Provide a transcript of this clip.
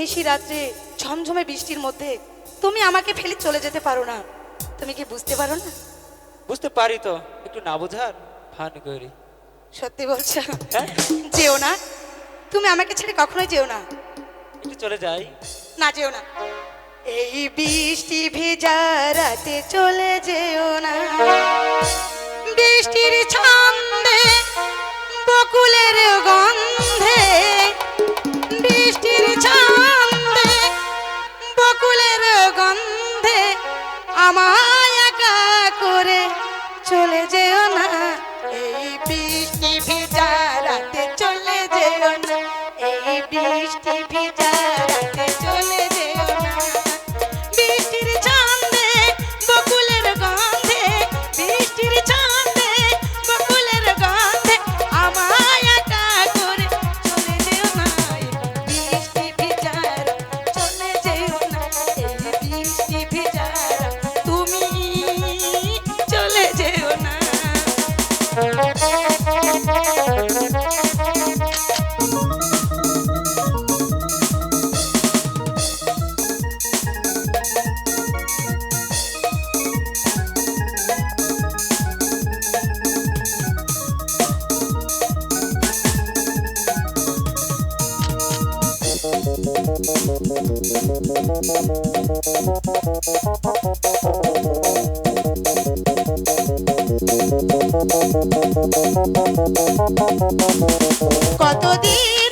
নিশি রাত্রে ঝমঝমে বৃষ্টির মধ্যে তুমি আমাকে ফেলে চলে যেতে পারো না? তুমি কি বুঝতে পারো না? বুঝতে পারি তো, একটু না বোঝার ভান করি। সত্যি বলছো? হ্যাঁ, যেও না, তুমি আমাকে ছেড়ে কখনোই যেও না। একটু চলে যাই। না, যেও না। এই বৃষ্টি ভেজা রাতে চলে যেও না, বৃষ্টির ছন্দে বকুলের গন্ধে, বৃষ্টির ছন্দে বকুলের গন্ধে আমায় একা করে চলে যেও না। এই বৃষ্টি ভেজা রাতে চলে যেও না, এই বৃষ্টি ভেজা রাতে চলে যেও না, বৃষ্টির ছন্দে বকুলের গন্ধে, বৃষ্টির ছন্দে বকুলের গন্ধে আমায় একা করে চলে যেও না। এই বৃষ্টি ভেজা রাতে চলে যেও না, এই বৃষ্টি ভেজা রাতে তুমি চলে যেও না। কতদিন